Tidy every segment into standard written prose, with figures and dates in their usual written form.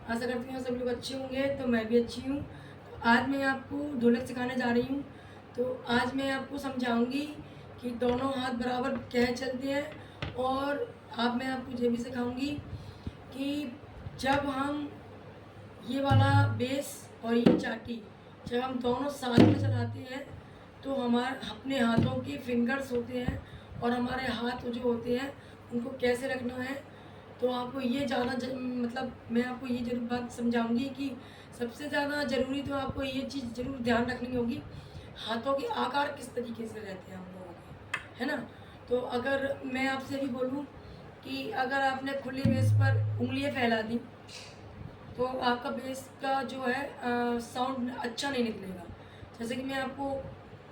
आशा करती हूँ सब लोग अच्छे होंगे, तो मैं भी अच्छी हूँ। तो आज मैं आपको ढोलक सिखाने जा रही हूँ। तो आज मैं आपको समझाऊंगी कि दोनों हाथ बराबर कैसे चलते हैं, और मैं आपको ये भी सिखाऊंगी कि जब हम ये वाला बेस और ये चाटी जब हम दोनों साथ में चलाते हैं तो हमारे अपने हाथों के फिंगर्स होते हैं और हमारे हाथ जो होते हैं उनको कैसे रखना है। तो आपको ये ज़्यादा मतलब मैं आपको ये जरूर बात समझाऊंगी कि सबसे ज़्यादा ज़रूरी तो आपको ये चीज़ ज़रूर ध्यान रखनी होगी, हाथों के आकार किस तरीके से रहते हैं हम लोगों के, है ना। तो अगर मैं आपसे भी बोलूँ कि अगर आपने खुले बेस पर उंगलियां फैला दी तो आपका बेस का जो है साउंड अच्छा नहीं निकलेगा। जैसे कि मैं आपको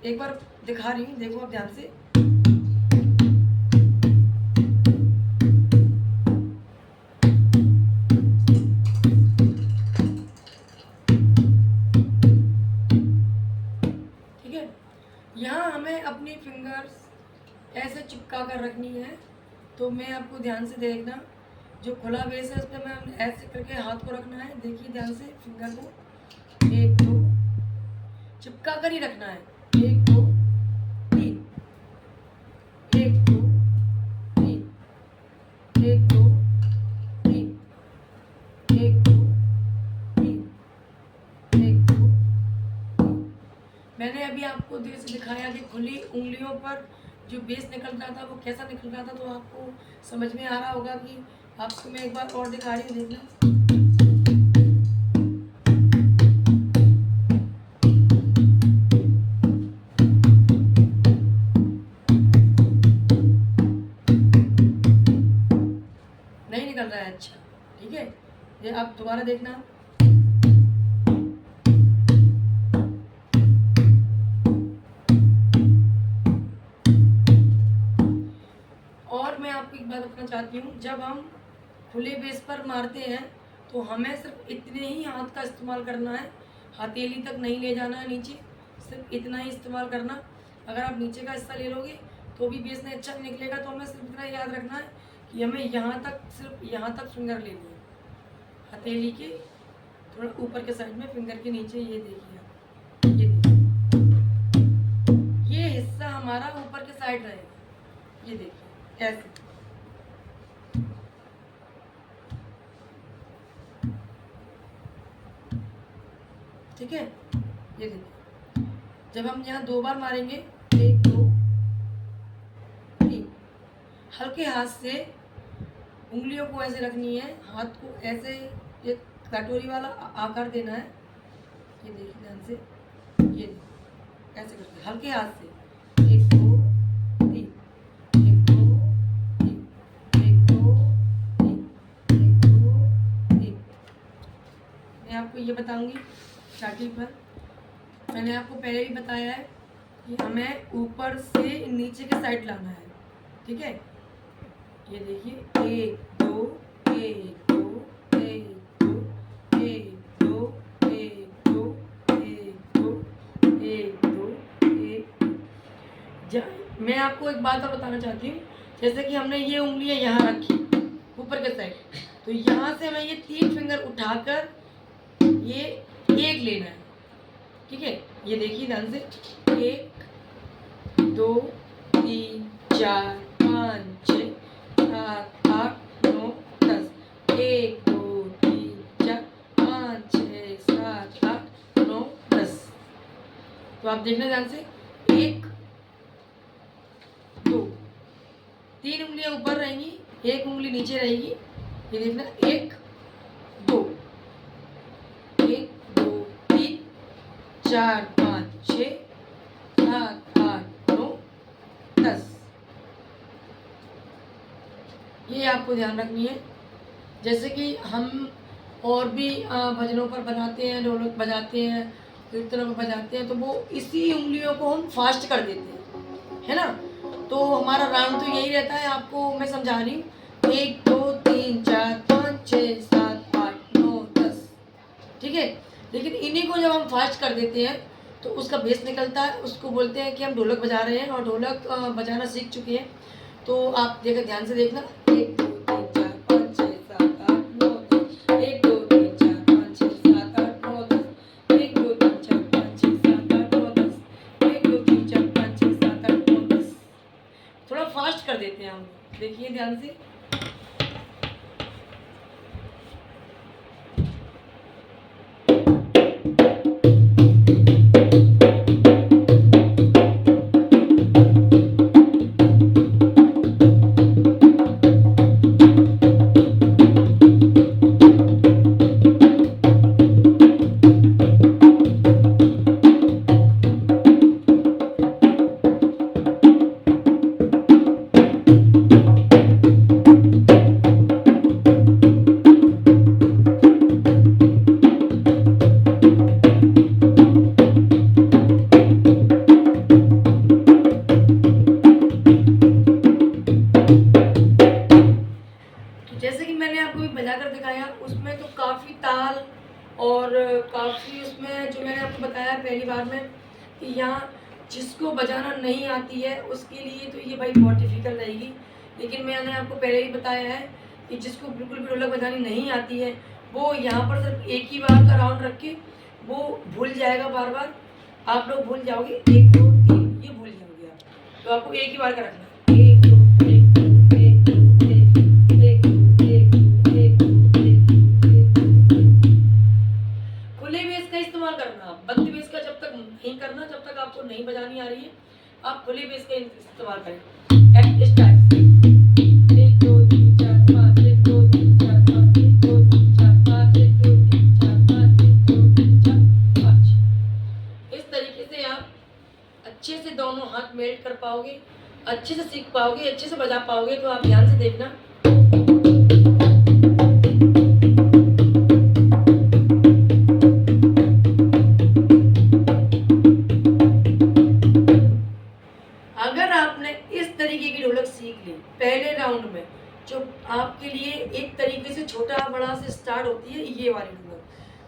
एक बार दिखा रही हूँ, देखो आप ध्यान से। ठीक है, यहाँ हमें अपनी फिंगर्स ऐसे चिपका कर रखनी है। तो मैं आपको ध्यान से देखना, जो खुला बेस है उस पर मैं ऐसे करके हाथ को रखना है। देखिए ध्यान से फिंगर को, एक दो चिपका कर ही रखना है, एक दो तीन, एक दो तीन, एक दो तीन, एक दो तीन, एक दो तीन। मैंने अभी आपको धीरे से दिखाया कि खुली उंगलियों पर जो बेस निकल रहा था वो कैसा निकल रहा था, तो आपको समझ में आ रहा होगा कि आपको मैं एक बार और दिखा रही हूँ, देखना। नहीं निकल रहा है, अच्छा ठीक है, ये आप दोबारा देखना। और मैं आपको एक बात बताना चाहती हूँ, जब हम खुले बेस पर मारते हैं तो हमें सिर्फ इतने ही हाथ का इस्तेमाल करना है, हथेली तक नहीं ले जाना है नीचे, सिर्फ इतना ही इस्तेमाल करना। अगर आप नीचे का हिस्सा ले लोगे तो भी बेस नहीं अच्छा नहीं निकलेगा। तो हमें सिर्फ इतना याद रखना है कि हमें यहाँ तक, सिर्फ यहाँ तक फिंगर लेनी है, हथेली के थोड़ा ऊपर के साइड में फिंगर के नीचे। ये देखिए आप, ये देखिए, ये हिस्सा हमारा ऊपर के साइड रहेगा। ये देखिए ऐसे, ठीक है। ये देखिए, जब हम यहाँ दो बार मारेंगे, एक दो तीन, हल्के हाथ से उंगलियों को ऐसे रखनी है, हाथ को ऐसे एक कटोरी वाला आकार देना है। ये देखिए ध्यान से, ये देखिए ऐसे करके हल्के हाथ से, एक दो तीन, एक दो तीन, एक दो तीन, एक दो तीन। मैं आपको ये बताऊंगी चाटी पर, मैंने आपको पहले भी बताया है कि हमें ऊपर से नीचे के साइड लाना है, ठीक है। ये देखिए, एक दो, एक दो, एक दो, एक दो, एक दो, एक दो, एक दो, एक। मैं आपको एक बात और बताना चाहती हूँ, जैसे कि हमने ये उंगलियां यहाँ रखी ऊपर के साइड, तो यहाँ से हमें ये तीन फिंगर उठाकर ये एक लेना है, ठीक है। ये देखिए ध्यान से, एक दो तीन चार पाँच छः सात आठ नौ दस, एक दो तीन चार पाँच छः सात आठ नौ दस। तो आप देखना ध्यान से, एक दो, तीन उंगलियां ऊपर रहेंगी, एक उंगली नीचे रहेगी। ये देखना, एक दो, एक दो तीन चार पाँच छः सात आठ नौ दस। ये आपको ध्यान रखनी है। जैसे कि हम और भी भजनों पर बनाते हैं, ढोलक बजाते हैं, कीर्तनों पर बजाते हैं, तो वो इसी उंगलियों को हम फास्ट कर देते हैं, है ना। तो हमारा राउंड तो यही रहता है, आपको मैं समझा रही हूँ, एक दो तीन चार पाँच छः सात आठ नौ दस, ठीक है। लेकिन इन्हीं को जब हम फास्ट कर देते हैं तो उसका बेस निकलता है, उसको बोलते हैं कि हम ढोलक बजा रहे हैं और ढोलक बजाना सीख चुके हैं। तो आप ध्यान से देखना, एक दो तीन चार पाँच छः सात आठ नौ दस, एक दो तीन चार देखिए ध्यान से। जैसे कि मैंने आपको भी बजा कर दिखाया, उसमें तो काफ़ी ताल और काफ़ी उसमें जो मैंने आपको बताया पहली बार में कि यहाँ जिसको बजाना नहीं आती है उसके लिए तो ये भाई बहुत डिफ़िकल्ट रहेगी। लेकिन मैंने आपको पहले ही बताया है कि जिसको बिल्कुल भी ढोलक बजानी नहीं आती है वो यहाँ पर सिर्फ एक ही बार का राउंड रख के वो भूल जाएगा बार बार। आप लोग भूल जाओगे, 1 2 3 ये भूल जाओगे आप। तो आपको एक ही बार का रखना है, 1 2 1 2 1 2 1 2 1 2 1 2 1 2 खुले बेस का इस्तेमाल करना। बंद बेस का जब तक नहीं करना, जब तक आपको नहीं बजानी आ रही है आप खुले बेस का इस्तेमाल करें। इस टाइप से 1 2 3 4 5 1 2 3 4 5 1 2 3 4 5 1 2 3 4 5 1 2 3 4 5। इस तरीके से आप अच्छे से दोनों हाथ मेल्ट कर पाओगे, अच्छे से सीख पाओगे, अच्छे से बजा पाओगे। तो आप ध्यान से देखना। अगर आपने इस तरीके की ढोलक सीख ली पहले राउंड में, जो आपके लिए एक तरीके से छोटा बड़ा से स्टार्ट होती है ये वाली ढोलक,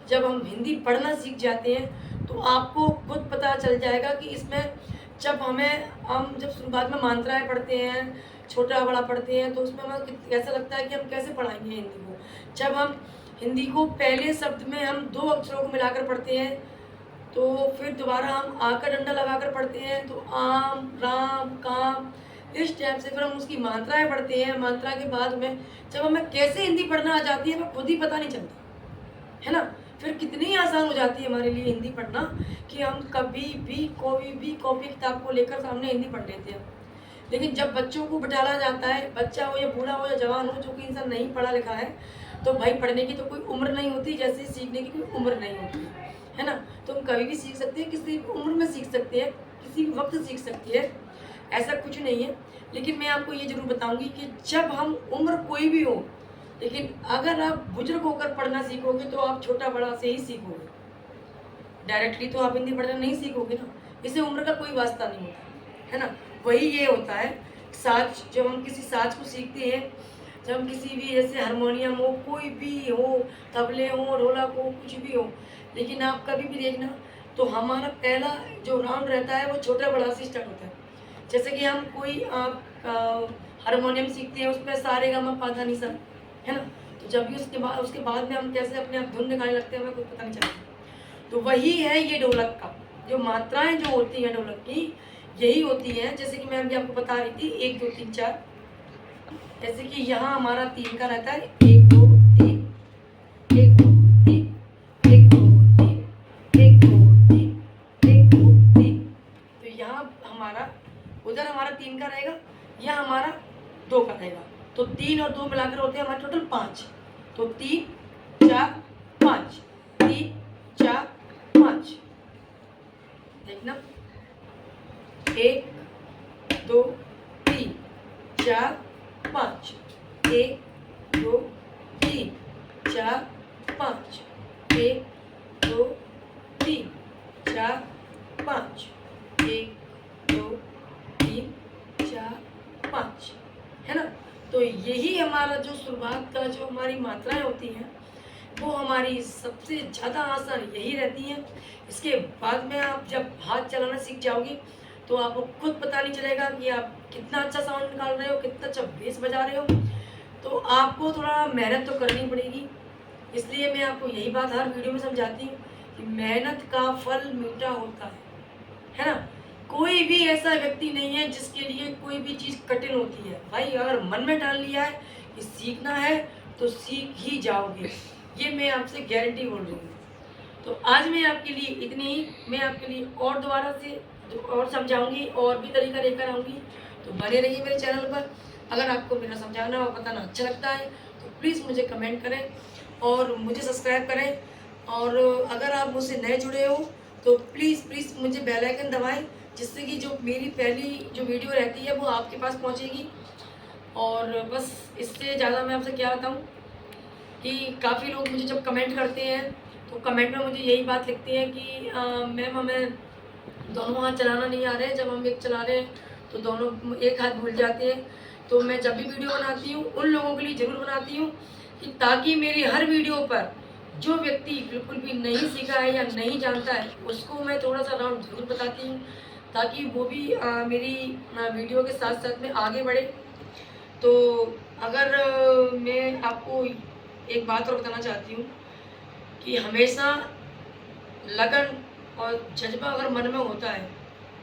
जब हम हिंदी पढ़ना सीख जाते हैं तो आपको खुद पता चल जाएगा कि इसमें जब हम जब शुरुआत में मात्राएं पढ़ते हैं, छोटा बड़ा पढ़ते हैं, तो उसमें हमें ऐसा लगता है कि हम कैसे पढ़ाएंगे हिंदी को। जब हम हिंदी को पहले शब्द में हम 2 अक्षरों को मिलाकर पढ़ते हैं तो फिर दोबारा हम आ का डंडा लगाकर पढ़ते हैं, तो आम राम काम इस टाइप से फिर हम उसकी मात्राएं पढ़ते हैं। मात्रा के बाद में जब हमें कैसे हिंदी पढ़ना आ जाती है हमें खुद ही पता नहीं चलता है ना। फिर कितनी आसान हो जाती है हमारे लिए हिंदी पढ़ना कि हम कभी भी कोई भी कॉपी किताब को लेकर सामने हिंदी पढ़ लेते हैं। लेकिन जब बच्चों को बिठाला जाता है, बच्चा हो या बूढ़ा हो या जवान हो, जो कि इंसान नहीं पढ़ा लिखा है, तो भाई पढ़ने की तो कोई उम्र नहीं होती, जैसे सीखने की कोई उम्र नहीं होती है ना। तो हम कभी भी सीख सकते हैं, किसी भी उम्र में सीख सकते हैं, किसी भी वक्त सीख सकते हैं, ऐसा कुछ नहीं है। लेकिन मैं आपको ये जरूर बताऊंगी कि जब हम उम्र कोई भी हो, लेकिन अगर आप बुजुर्ग होकर पढ़ना सीखोगे तो आप छोटा बड़ा से ही सीखोगे, डायरेक्टली तो आप हिंदी पढ़ना नहीं सीखोगे ना। इसे उम्र का कोई वास्ता नहीं होता है ना। वही ये होता है साज, जब हम किसी साज को सीखते हैं, जब हम किसी भी जैसे हारमोनियम हो, कोई भी हो, तबले हो, ढोलक हो, कुछ भी हो, लेकिन आप कभी भी देखना तो हमारा पहला जो राउंड रहता है वो छोटा बड़ा से स्टार्ट होता है। जैसे कि हम कोई हारमोनियम सीखते हैं, उसमें सारे गा मा पा धा नी सा है ना। तो जब भी उसके बाद में हम कैसे अपने आप धुन निकालने लगते हैं हमें कुछ पता नहीं चलता। तो वही है ये ढोलक का, जो मात्राएं जो होती हैं ढोलक की यही होती हैं। जैसे कि मैं अभी आपको बता रही थी 1 2 3 4, जैसे कि यहाँ हमारा 3 का रहता है 1 2 3 1 2 3 1 2 3 1 2 3 1 2 3। तो यहाँ हमारा उधर हमारा 3 का रहेगा, यहाँ हमारा 2 का रहेगा। तो 3 और 2 मिलाकर होते हैं हमारे टोटल 5। तो 3 4 5 3 4 5। देखना 1 2 3 4 5 1 2 3 4 5 1 2 3 4 5 1 2 3 4 5 है ना। तो यही हमारा जो शुरुआत का जो हमारी मात्राएं होती हैं वो हमारी सबसे ज़्यादा आसान यही रहती हैं। इसके बाद में आप जब हाथ चलाना सीख जाओगे तो आपको खुद पता नहीं चलेगा कि आप कितना अच्छा साउंड निकाल रहे हो, कितना अच्छा बेस बजा रहे हो। तो आपको थोड़ा मेहनत तो करनी पड़ेगी। इसलिए मैं आपको यही बात हर वीडियो में समझाती हूँ कि मेहनत का फल मीठा होता है ना। कोई भी ऐसा व्यक्ति नहीं है जिसके लिए कोई भी चीज़ कठिन होती है। भाई अगर मन में डाल लिया है कि सीखना है तो सीख ही जाओगे, ये मैं आपसे गारंटी बोल रही हूँ। तो आज मैं आपके लिए इतनी ही, मैं आपके लिए और दोबारा से और समझाऊंगी और भी तरीका लेकर आऊँगी। तो बने रहिए मेरे चैनल पर। अगर आपको मेरा समझाना और बताना अच्छा लगता है तो प्लीज़ मुझे कमेंट करें और मुझे सब्सक्राइब करें। और अगर आप मुझसे नए जुड़े हो तो प्लीज़ प्लीज़ मुझे बेल आइकन दबाएं, जिससे कि जो मेरी पहली जो वीडियो रहती है वो आपके पास पहुंचेगी। और बस इससे ज़्यादा मैं आपसे क्या बताऊं कि काफ़ी लोग मुझे जब कमेंट करते हैं तो कमेंट में मुझे यही बात लिखते हैं कि मैम हमें दोनों हाथ चलाना नहीं आ रहे हैं, जब हम एक चला रहे हैं तो दोनों एक हाथ भूल जाते हैं। तो मैं जब भी वीडियो बनाती हूँ उन लोगों के लिए ज़रूर बनाती हूँ कि ताकि मेरी हर वीडियो पर जो व्यक्ति बिल्कुल भी नहीं सीखा है या नहीं जानता है उसको मैं थोड़ा सा राउंड ज़रूर बताती हूँ, ताकि वो भी मेरी वीडियो के साथ साथ में आगे बढ़े। तो अगर मैं आपको एक बात और बताना चाहती हूँ कि हमेशा लगन और जज्बा अगर मन में होता है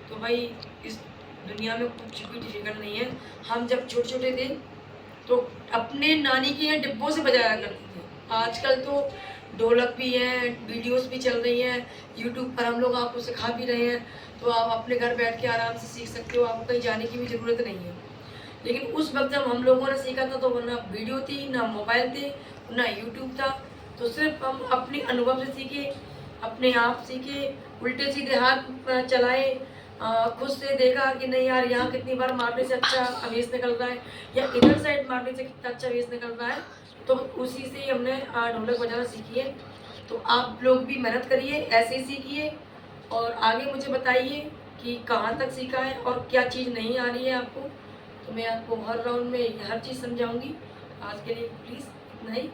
तो भाई इस दुनिया में कुछ भी डिफिकल्ट नहीं है। हम जब छोटे छोटे थे तो अपने नानी के यहाँ डिब्बों से बजाया करते थे। आजकल तो ढोलक भी है, वीडियोस भी चल रही हैं, यूट्यूब पर हम लोग आपको सिखा भी रहे हैं। तो आप अपने घर बैठ के आराम से सीख सकते हो, आपको कहीं जाने की भी ज़रूरत नहीं है। लेकिन उस वक्त जब हम लोगों ने सीखा था तो ना वीडियो थी, ना मोबाइल थे, ना यूट्यूब था। तो सिर्फ हम अपने अनुभव से सीखे, अपने आप सीखे, उल्टे सीधे हाथ चलाए, खुद से देखा कि नहीं यार यहाँ कितनी बार मारने से अच्छा अवेश निकल रहा है या इधर साइड मारने से कितना अच्छा अवेश निकल रहा है। तो उसी से ही हमने ढोलक बजाना सीखी है। तो आप लोग भी मेहनत करिए, ऐसे ही सीखिए और आगे मुझे बताइए कि कहाँ तक सीखा है और क्या चीज़ नहीं आ रही है आपको। तो मैं आपको हर राउंड में हर चीज़ समझाऊंगी। आज के लिए प्लीज़ इतना ही।